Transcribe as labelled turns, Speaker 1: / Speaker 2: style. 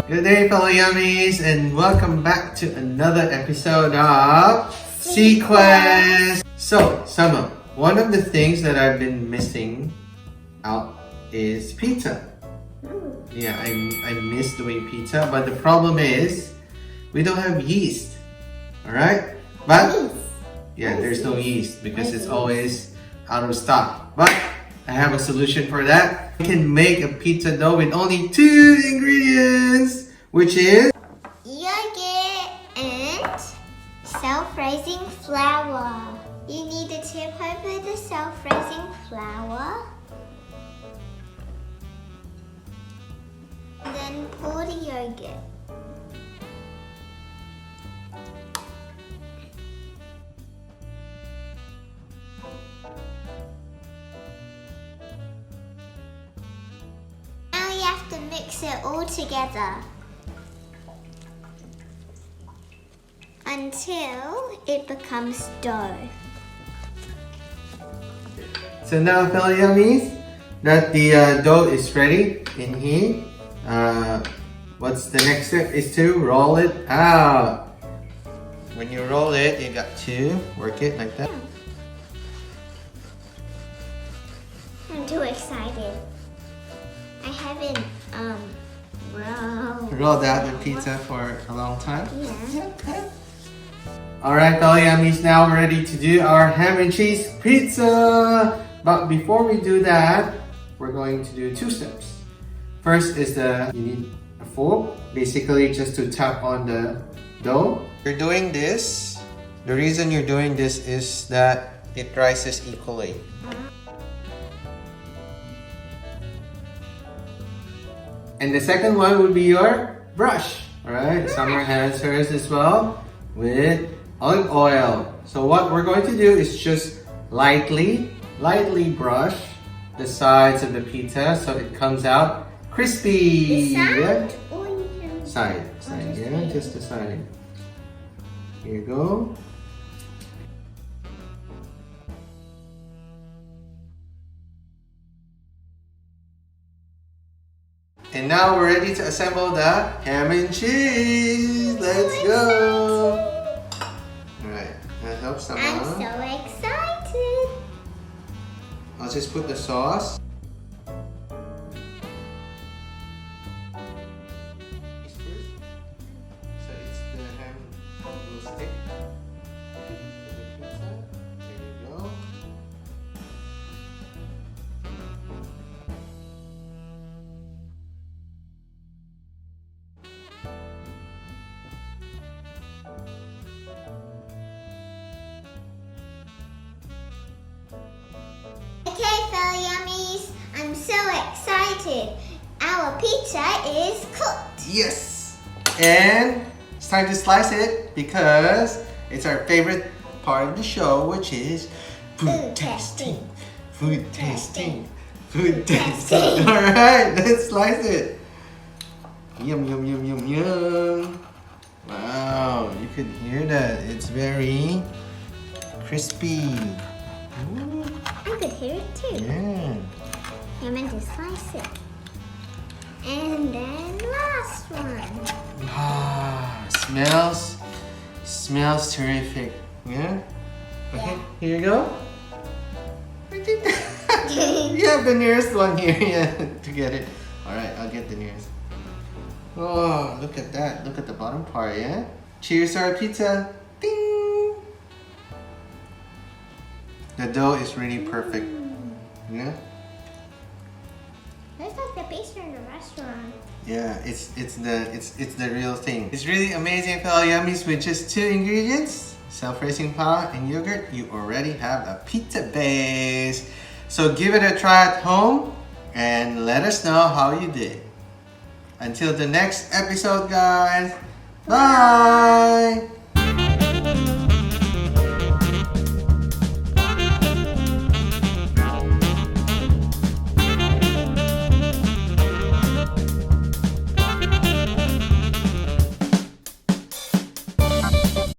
Speaker 1: Good day, fellow yummies, and welcome back to another episode of Sequence. So, Summer, one of the things that I've been missing out is pizza. Yeah, I miss doing pizza, but the problem is we don't have yeast. All right, but yeah, there's no yeast because it's always out of stock. But I have a solution for that. You can make a pizza dough with only 2 ingredients, which is
Speaker 2: yogurt and self-raising flour. You need to tip over the self-raising flour. And then pour the yogurt. Now you have to mix it all together until it becomes dough.
Speaker 1: So now, fellow yummies, that the dough is ready in here. What's the next step is to roll it out. When you roll it, you got to work it like that.
Speaker 2: I'm too excited. I haven't
Speaker 1: Rolled out the pizza for a long time.
Speaker 2: Yeah.
Speaker 1: Alright, fellow yummies, now we're ready to do our ham and cheese pizza. But before we do that, we're going to do 2 steps. First is you need a fork, basically just to tap on the dough. You're doing this. The reason you're doing this is that it rises equally. And the second one would be your brush. Alright, Summer has hers as well with olive oil. So what we're going to do is just lightly brush the sides of the pizza so it comes out crispy.
Speaker 2: The side?
Speaker 1: Yeah?
Speaker 2: Or you can...
Speaker 1: Side, yeah, just the side. Here you go. And now we're ready to assemble the ham and cheese. Let's go. Alright, that helps someone.
Speaker 2: I'm so excited.
Speaker 1: I'll just put the sauce. So it's the ham will stick. There you go.
Speaker 2: Okay, fellow yummies, I'm so excited. Our pizza is cooked.
Speaker 1: Yes! And it's time to slice it because it's our favorite part of the show, which is food tasting. Food tasting. Food tasting. Alright, let's slice it. Yum, yum, yum, yum, yum. Wow, you could hear that. It's very crispy. Ooh.
Speaker 2: I could hear it too.
Speaker 1: Yeah.
Speaker 2: I'm going to slice it. And then last one.
Speaker 1: Ah, smells terrific. Yeah? Okay, here you go. You have the nearest one here, yeah, to get it. Alright, I'll get the nearest. Oh, look at that. Look at the bottom part, yeah? Cheers to our pizza. Ding! The dough is really perfect. Yeah?
Speaker 2: Looks like the pizza in the restaurant.
Speaker 1: Yeah, it's the real thing. It's really amazing, fellow yummies. With just 2 ingredients, self-raising flour and yogurt, you already have a pizza base. So give it a try at home and let us know how you did. Until the next episode, guys. Bye!